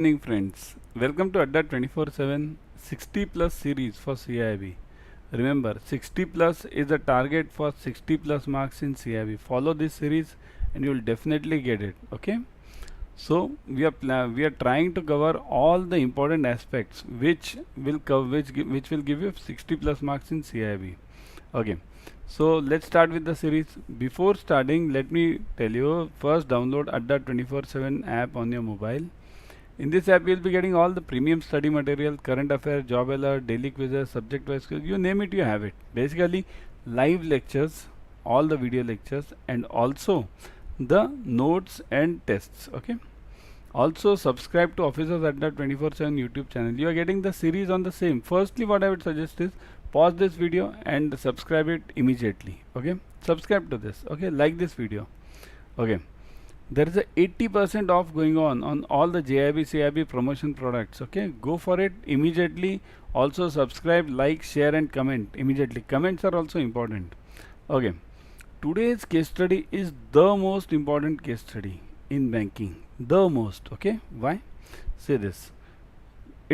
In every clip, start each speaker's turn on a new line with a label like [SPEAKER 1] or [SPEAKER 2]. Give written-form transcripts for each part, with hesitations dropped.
[SPEAKER 1] Evening friends, welcome to Adda 24/7 60 plus series for CAIIB. Remember, 60 plus is the target for 60 plus marks in CAIIB. Follow this series and you will definitely get it. Okay. So we are trying to cover all the important aspects which will give you 60 plus marks in CAIIB. Okay. So let's start with the series. Before starting, let me tell you, first download Adda 24/7 app on your mobile. In this app, you'll be getting all the premium study material, current affairs, job alert, daily quizzes, subject-wise quiz. You name it, you have it. Basically, live lectures, all the video lectures, and also the notes and tests. Okay. Also, subscribe to Officers Adda 24/7 YouTube channel. You are getting the series on the same. Firstly, what I would suggest is pause this video and subscribe it immediately. Okay. Subscribe to this. Okay. Like this video. Okay. There is a 80% off going on all the JAIIB CAIIB promotion products. Okay, go for it immediately. Also subscribe, like, share and comment immediately. Comments are also important. Okay, today's case study is the most important case study in banking, the most. Okay, why? Say this,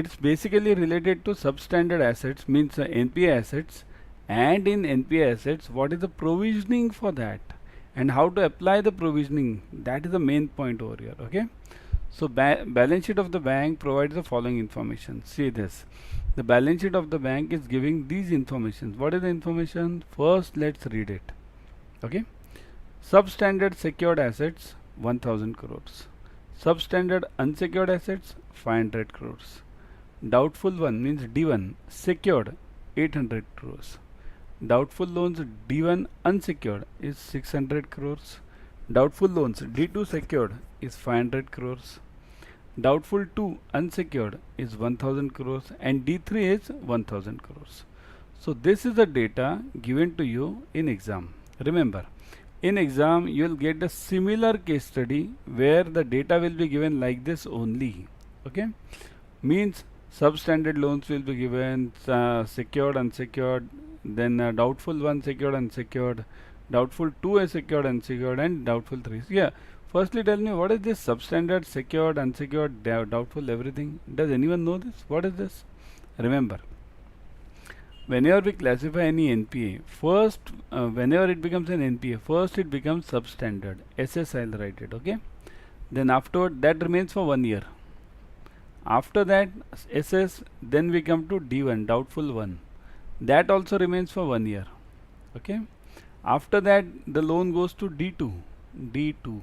[SPEAKER 1] it's basically related to substandard assets, means NPA assets, and in NPA assets what is the provisioning for that and how to apply the provisioning. That is the main point over here. Okay, so balance sheet of the bank provides the following information. See this, the balance sheet of the bank is giving these informations. What is the information? First let's read it. Okay, substandard secured assets 1000 crores, substandard unsecured assets 500 crores, doubtful one means D1 secured 800 crores, doubtful loans D1 unsecured is 600 crores. Doubtful loans D2 secured is 500 crores. Doubtful 2 unsecured is 1000 crores and D3 is 1000 crores. So this is the data given to you in exam. Remember, in exam you will get a similar case study where the data will be given like this only. Okay, means substandard loans will be given, secured, unsecured, then doubtful 1 secured, unsecured, doubtful 2 is secured, unsecured, and doubtful 3. Yeah, firstly tell me, what is this substandard, secured, unsecured, doubtful, everything? Does anyone know this? What is this? Remember, whenever we classify any NPA, first whenever it becomes an NPA, first it becomes substandard, SS I'll write it. Okay, then afterward that remains for 1 year. After that SS, then we come to D1, doubtful 1, that also remains for 1 year. Okay, after that the loan goes to D2,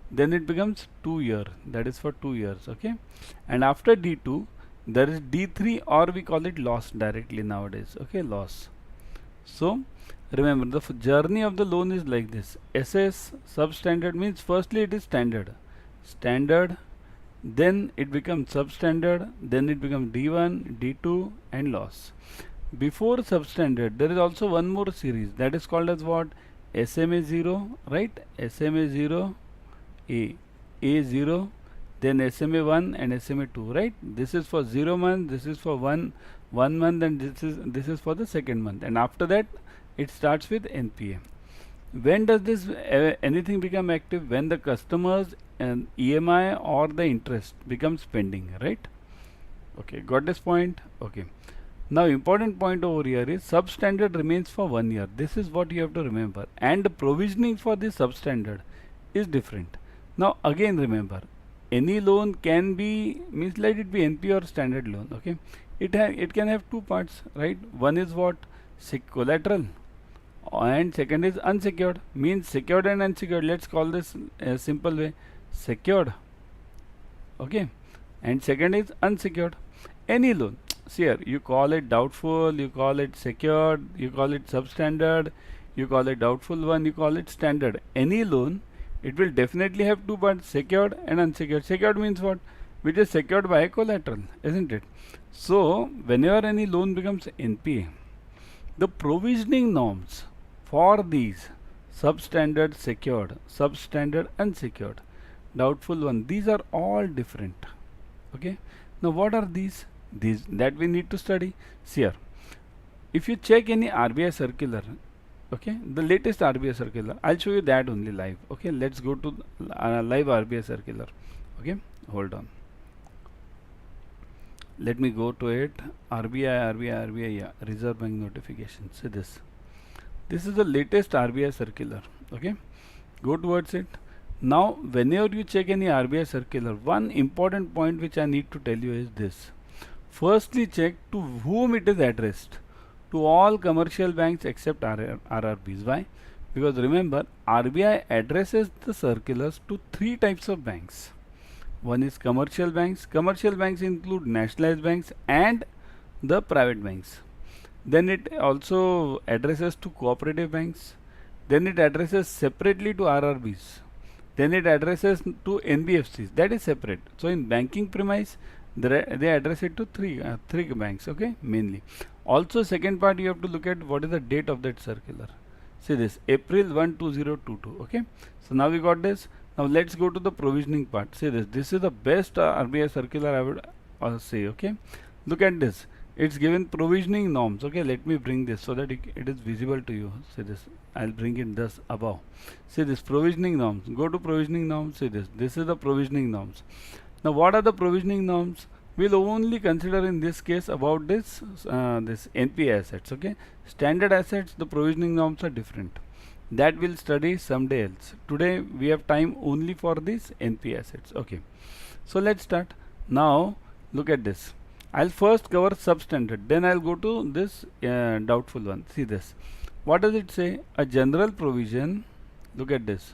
[SPEAKER 1] then it becomes 2 year, that is for 2 years. Okay, and after D2 there is D3, or we call it loss directly nowadays. Okay, loss. So remember, the journey of the loan is like this. SS substandard means firstly it is standard, then it becomes substandard, then it becomes D1, D2 and loss. Before substandard there is also one more series, that is called as what? SMA 0, right? SMA 0, A0, then SMA 1 and SMA 2, right? This is for 0 month, this is for 1 month, and this is for the second month, and after that it starts with NPA. When does this anything become active? When the customers EMI or the interest becomes pending, right? Okay, got this point? Okay, now important point over here is substandard remains for 1 year. This is what you have to remember, and the provisioning for this substandard is different. Now again remember, any loan can be, means let it be NP or standard loan. Okay, it can have two parts, right? One is what? Collateral, and second is unsecured, means secured and unsecured. Let's call this a simple way, secured. Okay, and second is unsecured. Any loan, see here, you call it doubtful, you call it secured, you call it substandard, you call it doubtful one, you call it standard. Any loan, it will definitely have two parts, secured and unsecured. Secured means what? Which is secured by a collateral, isn't it? So whenever any loan becomes NPA, the provisioning norms for these substandard secured, substandard unsecured, doubtful one, these are all different. Okay, now what are these? These that we need to study. See here, if you check any RBI circular, okay, the latest RBI circular, I'll show you that only live. Okay, let's go to live RBI circular. Okay, hold on. let me go to it. RBI, yeah, Reserve Bank notification. See this. This is the latest RBI circular. Okay, go towards it. Now, whenever you check any RBI circular, one important point which I need to tell you is this. Firstly, check to whom it is addressed. To all commercial banks except RRBs. Why? Because remember, RBI addresses the circulars to three types of banks. One is commercial banks. Commercial banks include nationalized banks and the private banks. Then it also addresses to cooperative banks. Then it addresses separately to RRBs. Then it addresses to NBFCs. That is separate. So in banking premise, they address it to three banks. Okay, mainly. Also, second part, you have to look at what is the date of that circular. See this, April 1, 2022. Okay, so now we got this. Now let's go to the provisioning part. See this. This is the best RBI circular I would say. Okay, look at this. It's given provisioning norms. Okay, let me bring this so that it is visible to you. See this. I'll bring it thus above. See this, provisioning norms. Go to provisioning norms. See this. This is the provisioning norms. Now, what are the provisioning norms? We'll only consider in this case about this NPA assets. Okay, standard assets, the provisioning norms are different. That we'll study someday else. Today we have time only for these NPA assets. Okay, so let's start. Now look at this. I'll first cover substandard, then I'll go to this doubtful one. See this. What does it say? A general provision. Look at this.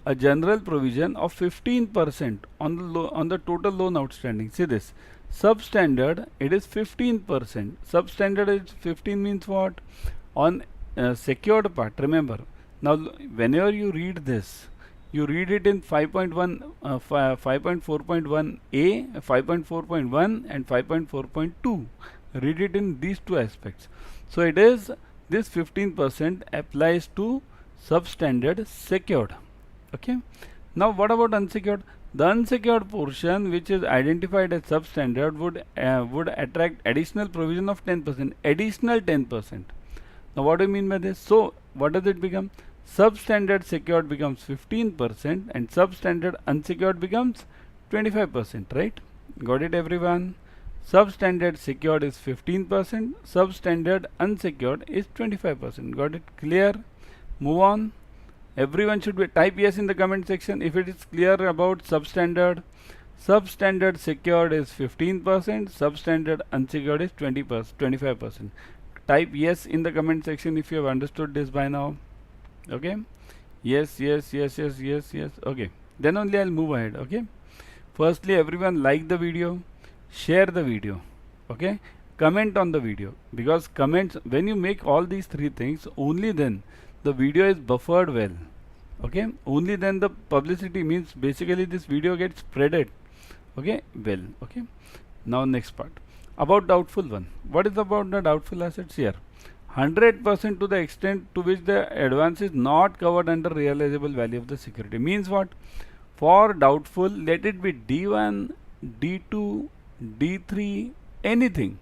[SPEAKER 1] A general provision of 15% on the total loan outstanding. See this. Substandard, it is 15%. Substandard is 15 means what? On secured part. Remember. Now whenever you read this, you read it in 5.1, 5.4.1a, 5.4.1 and 5.4.2. Read it in these two aspects. So it is this 15% applies to substandard secured. Okay. Now what about unsecured? The unsecured portion which is identified as substandard would attract additional provision of 10%. Additional 10%. Now what do you mean by this? So what does it become? Substandard secured becomes 15% and substandard unsecured becomes 25%, right? Got it, everyone? Substandard secured is 15%, substandard unsecured is 25%. Got it? Clear? Move on. Everyone should type yes in the comment section if it is clear about substandard. Substandard secured is 15%, substandard unsecured is 25%. Type yes in the comment section if you have understood this by now. Okay, yes. Okay, then only I'll move ahead. Okay, firstly, everyone like the video, share the video. Okay, comment on the video, because comments, when you make all these three things, only then the video is buffered well. Okay, only then the publicity, means basically this video gets spreaded. Okay, well. Okay, now next part about doubtful one. What is about the doubtful assets here? 100% to the extent to which the advance is not covered under realizable value of the security. Means what? For doubtful, let it be D1, D2, D3, anything.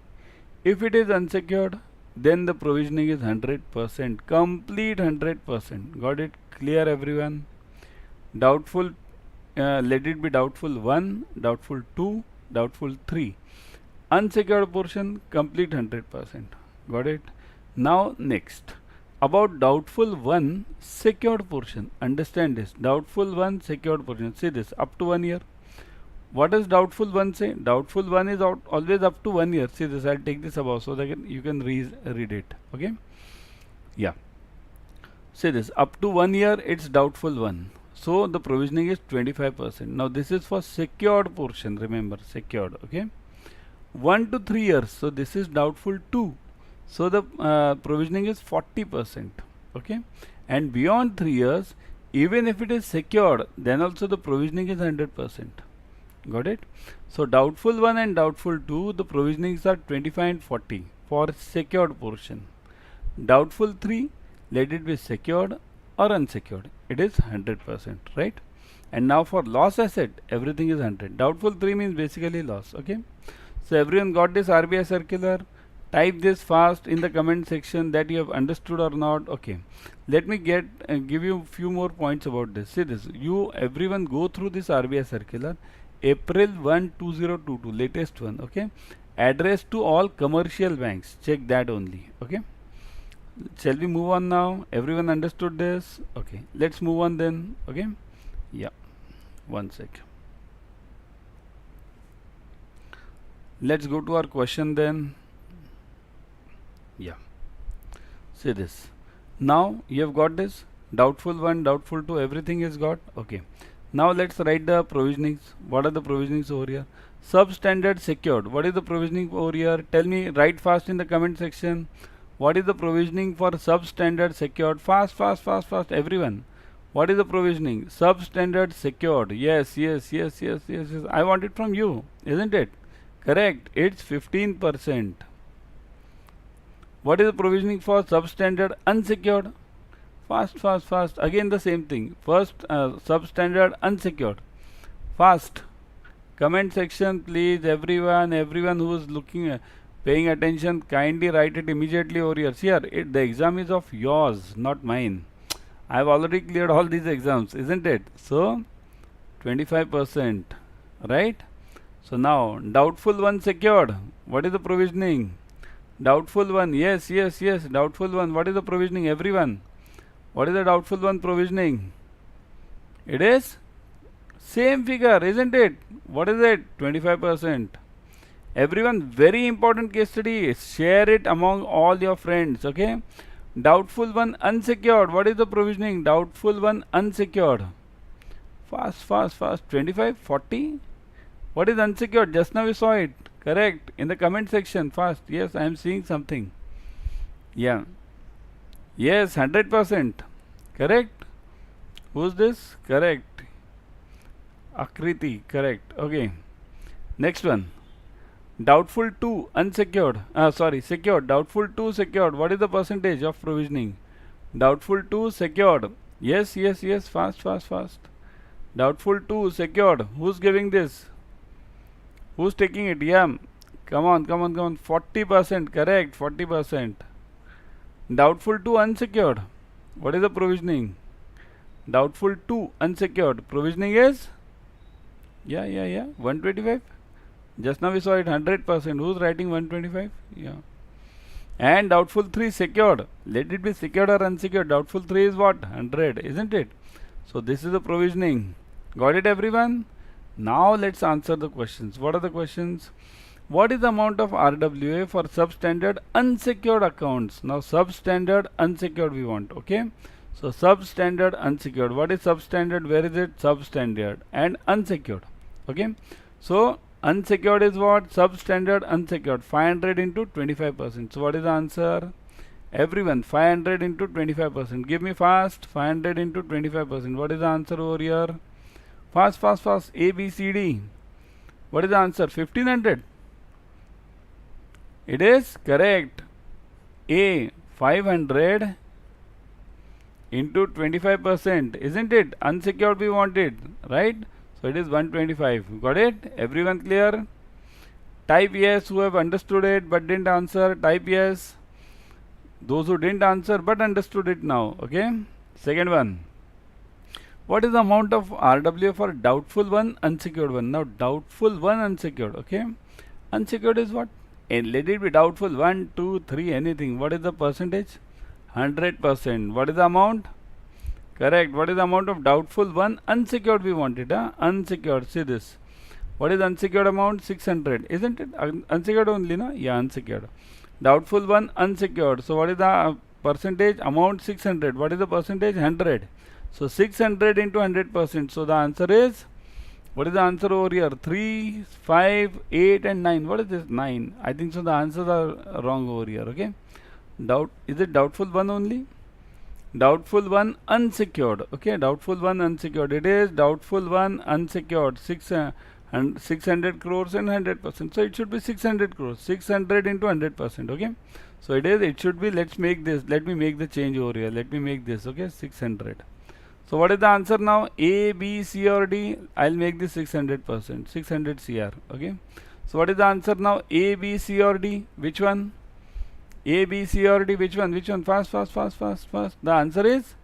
[SPEAKER 1] If it is unsecured, then the provisioning is 100%, complete 100%. Got it? Clear, everyone? Doubtful, let it be doubtful 1, doubtful 2, doubtful 3. Unsecured portion, complete 100%. Got it? Now next, about doubtful 1 secured portion. Understand this. Doubtful 1 secured portion. See this, up to 1 year. What does doubtful 1 say? Doubtful 1 is always up to 1 year. See this, I'll take this above so that you can read it. Okay, yeah. See this, up to 1 year it's doubtful 1. So the provisioning is 25%. Now this is for secured portion. Remember, secured. Okay, 1 to 3 years. So this is doubtful 2. So the provisioning is 40%. Okay, and beyond 3 years, even if it is secured, then also the provisioning is 100%. Got it? So doubtful 1 and doubtful 2, the provisionings are 25 and 40 for secured portion. Doubtful 3, let it be secured or unsecured, it is 100%, right? And now for loss asset, everything is 100. Doubtful 3 means basically loss. Okay, so everyone got this RBI circular? Type this fast in the comment section that you have understood or not. Okay, let me give you few more points about this. See this, everyone go through this RBI circular, April 1, 2022, latest one. Okay, addressed to all commercial banks. Check that only. Okay. Shall we move on now? Everyone understood this? Okay. Let's move on then. Okay. Yeah. One sec. Let's go to our question then. Yeah. See this. Now you have got this. Doubtful 1, doubtful 2, everything is got. Okay. Now let's write the provisionings. What are the provisionings over here? Substandard secured. What is the provisioning over here? Tell me, write fast in the comment section. What is the provisioning for substandard secured? Fast, fast, fast, fast, everyone. What is the provisioning? Substandard secured. Yes, yes, yes, yes, yes, yes. I want it from you, isn't it? Correct. It's 15%. What is the provisioning for substandard unsecured? Fast, fast, fast. Again the same thing. First, substandard unsecured. Fast. Comment section, please. Everyone who is looking, paying attention, kindly write it immediately over here. See here, the exam is of yours, not mine. I have already cleared all these exams, isn't it? So, 25%, right? So now, doubtful 1 secured. What is the provisioning? Doubtful 1, yes, yes, yes, doubtful 1. What is the provisioning? Everyone. What is the doubtful 1 provisioning? It is same figure, isn't it? What is it? 25%. Everyone, very important case study. Share it among all your friends, okay? Doubtful 1 unsecured. What is the provisioning? Doubtful 1 unsecured. Fast, fast, fast. 25, 40. What is unsecured? Just now we saw it. Correct. In the comment section. Fast. Yes, I am seeing something. Yeah. Yes, 100%. Correct. Who's this? Correct. Akriti. Correct. Okay. Next one. Doubtful 2 unsecured. Secured. Doubtful 2 secured. What is the percentage of provisioning? Doubtful 2 secured. Yes, yes, yes. Fast, fast, fast. Doubtful 2 secured. Who's giving this? Who's taking it? Yeah. Come on, come on, come on. 40%. Correct. 40%. Doubtful 2 unsecured. What is the provisioning? Doubtful 2 unsecured. Provisioning is? Yeah. 125. Just now we saw it 100%. Who's writing 125? Yeah. And doubtful 3 secured. Let it be secured or unsecured. Doubtful 3 is what? 100, isn't it? So this is the provisioning. Got it, everyone? Now let's answer the questions. What are the questions? What is the amount of RWA for substandard unsecured accounts? Now substandard unsecured we want, okay? So substandard unsecured. What is substandard? Where is it? Substandard and unsecured, okay? So unsecured is what? Substandard unsecured. 500 into 25%. So what is the answer? Everyone, 500 into 25%. Give me fast. 500 into 25%. What is the answer over here? Fast, fast, fast. A, B, C, D. What is the answer? 1500. It is correct. A, 500 into 25%. Isn't it? Unsecured we wanted, right? So it is 125. Got it? Everyone clear? Type yes who have understood it but didn't answer. Type yes. Those who didn't answer but understood it now. Okay. Second one. What is the amount of RWA for doubtful 1, unsecured 1? Now doubtful 1 unsecured. Okay. Unsecured is what? And let it be doubtful 1, 2, 3, anything. What is the percentage? 100%. What is the amount? Correct. What is the amount of doubtful 1 unsecured we wanted? Unsecured. See this. What is unsecured amount? 600. Isn't it? Unsecured only, no? Yeah, unsecured. Doubtful 1 unsecured. So what is the percentage? Amount 600. What is the percentage? 100. So 600 into 100%. So the answer is, what is the answer over here? 3, 5, 8 and 9. What is this? 9. I think so the answers are wrong over here. Okay. Is it doubtful 1 only? Doubtful 1 unsecured. Okay. Doubtful 1 unsecured. It is doubtful 1 unsecured. 600 crores and 100%. So it should be 600 crores. 600 into 100%. Okay. So it should be, let me make the change over here. Let me make this. Okay. 600. So what is the answer now? A, B, C or D? I'll make this 600%. 600 CR. Okay. So what is the answer now? A, B, C or D? Which one? A, B, C or D? Which one? Which one? Fast, fast, fast, fast, fast. The answer is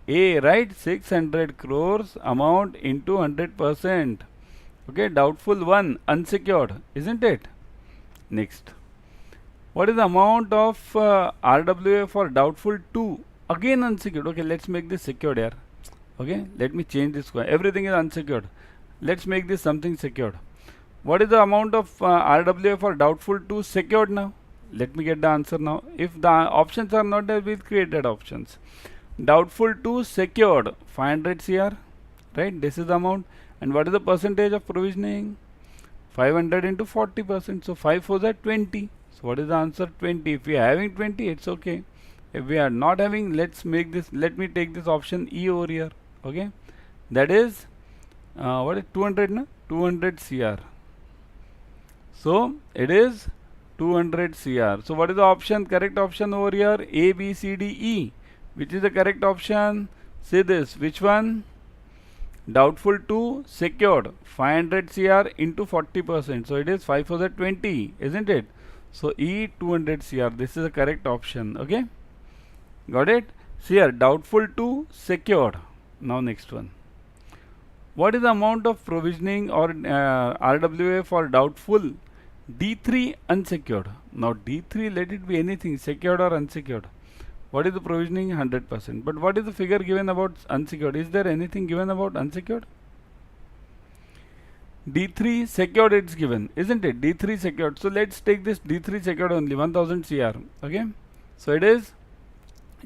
[SPEAKER 1] A, right? 600 crores amount into 100%. Okay. Doubtful 1 unsecured. Isn't it? Next, what is the amount of RWA for doubtful 2? Again unsecured. Okay, let's make this secured here. Okay, let me change this. Everything is unsecured. Let's make this something secured. What is the amount of RWA for doubtful 2 secured now? Let me get the answer now. If the options are not there, we'll create that options. Doubtful 2 secured 500 CR, right? This is the amount. And what is the percentage of provisioning? 500 into 40%. So 5 4s are 20. So what is the answer? 20. If we are having 20, it's okay. If we are not having, let's make this, let me take this option E over here. Okay, that is what is 200 na? 200 CR. So it is 200 CR. So what is the option? Correct option over here? A, B, C, D, E. Which is the correct option? Say this. Which one? Doubtful 2 secured 500 CR into 40%. So it is 5 for the 20, isn't it? So E 200 CR. This is the correct option. Okay, got it? So here doubtful 2 secured. Now next one. What is the amount of provisioning or RWA for doubtful D3 unsecured? Now D3, let it be anything, secured or unsecured. What is the provisioning? 100%. But what is the figure given about unsecured? Is there anything given about unsecured? D3 secured, it's given, isn't it? D3 secured. So let's take this D3 secured only, 1000 CR. Okay, so it is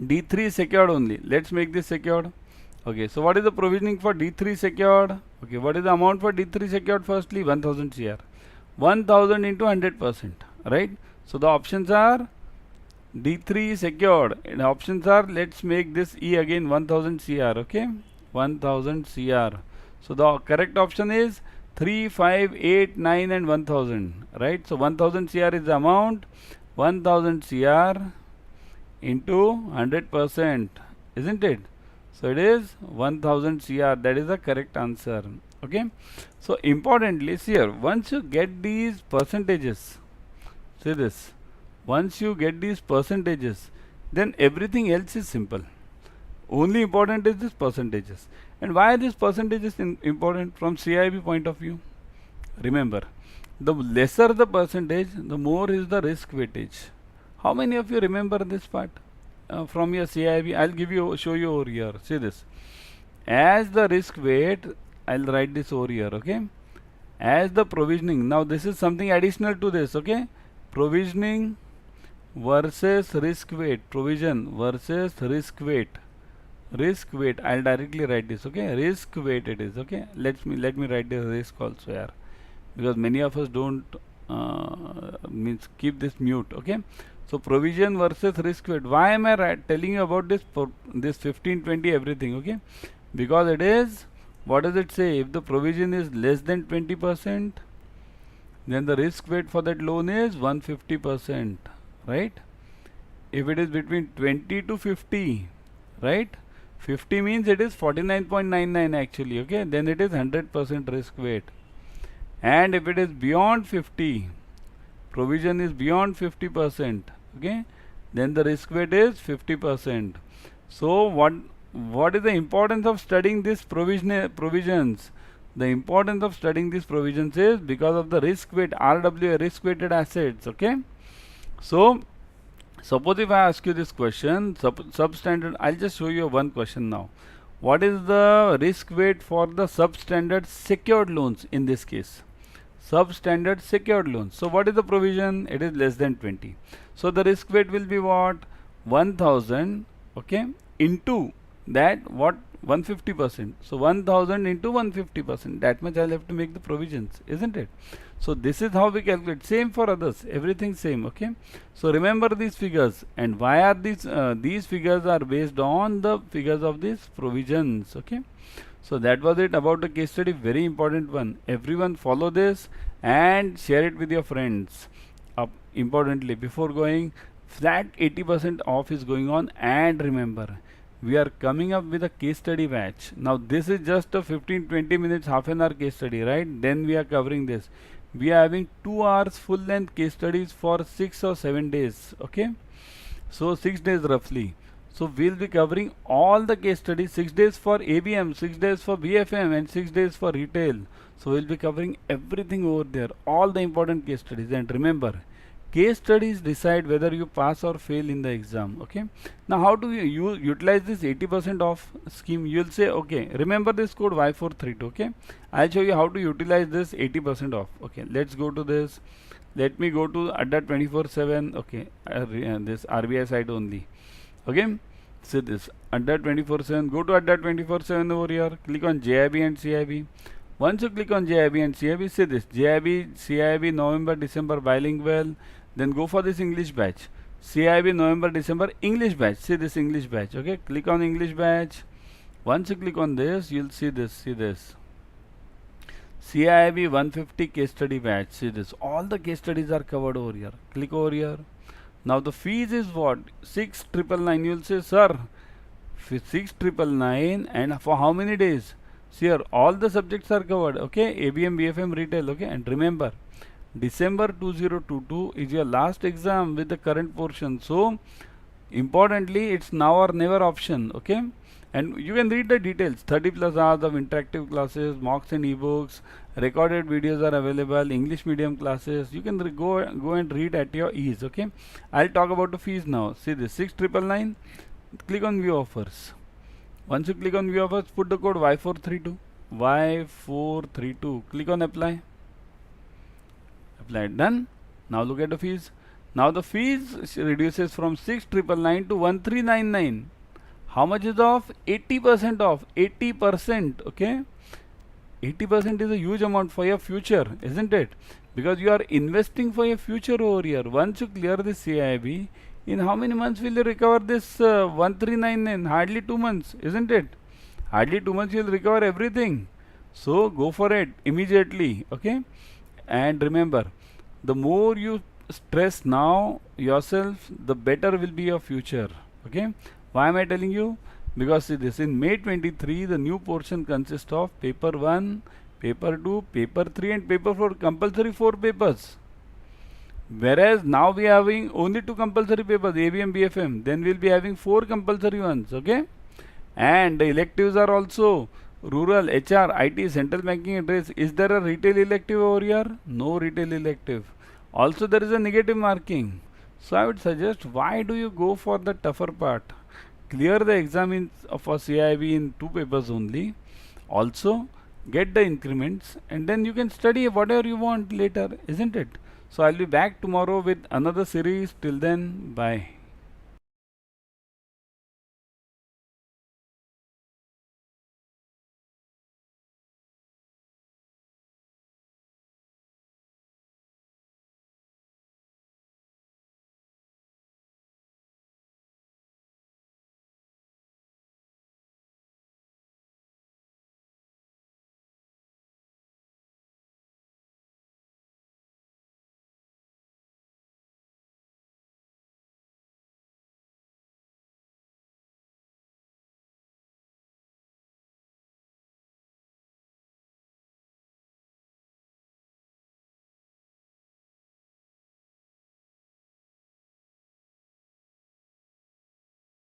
[SPEAKER 1] D3 secured only. Let's make this secured. Okay, so what is the provisioning for D3 secured? Okay, what is the amount for D3 secured? Firstly, 1000 CR. 1000 into 100%, right? So the options are D3 secured. And options are, let's make this E again 1000 CR. Okay, 1000 CR. So the correct option is 3, 5, 8, 9 and 1000, right? So 1000 CR is the amount. 1000 CR into 100%, isn't it? So it is 1000 CR. That is the correct answer. Okay, so importantly, see here, once you get these percentages, see this, once you get these percentages, then everything else is simple. Only important is this percentages. And why are these percentages important from CAIIB point of view? Remember, the lesser the percentage, the more is the risk weightage. How many of you remember this part from your CAIIB? I'll show you over here. See this. As the risk weight, I'll write this over here. Okay. As the provisioning. Now this is something additional to this. Okay. Provisioning versus risk weight. Provision versus risk weight. Risk weight. I'll directly write this. Okay. Risk weight it is. Okay. Let me write the risk also here, because many of us don't means keep this mute. Okay. So provision versus risk weight. Why am I telling you about this? This 15, 20, everything. Okay, because it is, what does it say? If the provision is less than 20%, then the risk weight for that loan is 150%, right? If it is between 20 to 50, right? 50 means it is 49.99 actually. Okay, then it is 100% risk weight. And if it is beyond 50, provision is beyond 50%, okay, then the risk weight is 50%. So what is the importance of studying this provisions? The importance of studying these provisions is because of the risk weight, RWA, risk weighted assets. Okay, so suppose if I ask you this question, substandard, I'll just show you one question now. What is the risk weight for the substandard secured loans in this case? Substandard secured loans. So what is the provision? It is less than 20. So the risk weight will be what? 1000, okay, into that what? 150%. So 1000 into 150%. That much I'll have to make the provisions, isn't it? So this is how we calculate. Same for others. Everything same. Okay. So remember these figures. And why are these figures are based on the figures of these provisions. Okay. So that was it about the case study. Very important one. Everyone follow this and share it with your friends. Importantly, before going, flat 80% off is going on. And remember, we are coming up with a case study batch. Now this is just a 15-20 minutes, half an hour case study, right? Then we are covering this. We are having 2 hours full length case studies for 6 or 7 days. Okay, so 6 days roughly. So we'll be covering all the case studies, 6 days for ABM, 6 days for BFM and 6 days for retail. So we'll be covering everything over there, all the important case studies. And remember, case studies decide whether you pass or fail in the exam. Okay. Now how do you utilize this 80% off scheme? You'll say, okay, remember this code Y432. Okay. I'll show you how to utilize this 80% off. Okay. Let's go to this. Let me go to Adda 24/7. Okay. This RBI site only. Okay. See this Adda 24/7. Go to Adda 24/7 over here. Click on JAIIB and CAIIB. Once you click on JAIIB and CAIIB, see this JAIIB, CAIIB November, December bilingual. Then go for this English batch. CAIIB November, December English batch. See this English batch. Okay. Click on English batch. Once you click on this, you'll see this. See this. CAIIB 150 case study batch. See this. All the case studies are covered over here. Click over here. Now the fees is what? 6,999. You'll say, sir, 6,999 and for how many days? See here, all the subjects are covered. Okay, ABM, BFM, retail. Okay, and remember, December 2022 is your last exam with the current portion. So, importantly, it's now or never option. Okay, and you can read the details. 30 plus hours of interactive classes, mocks and ebooks, recorded videos are available, English medium classes. You can go and read at your ease. Okay, I'll talk about the fees now. See this 6,999. Click on view offers. Once you click on view offers, put the code Y432. Y432. Click on apply. Apply. Done. Now look at the fees. Now the fees reduces from 6,999 to 1,399. How much is off? 80% off. 80%. Okay. 80% is a huge amount for your future, isn't it? Because you are investing for your future over here. Once you clear this CAIIB, in how many months will you recover this 1,399? Hardly 2 months, isn't it? Hardly 2 months you will recover everything. So go for it immediately. Okay. And remember, the more you stress now yourself, the better will be your future. Okay. Why am I telling you? Because see this, in May 23, the new portion consists of paper 1, paper 2, paper 3 and paper 4, compulsory 4 papers. Whereas now we are having only 2 compulsory papers, ABM, BFM. Then we will be having 4 compulsory ones. Okay. And the electives are also rural, HR, IT, central banking and rates. Is there a retail elective over here? No retail elective. Also there is a negative marking. So I would suggest, why do you go for the tougher part? Clear the exam for CAIIB in 2 papers only. Also get the increments and then you can study whatever you want later, isn't it? So I'll be back tomorrow with another series. Till then, bye.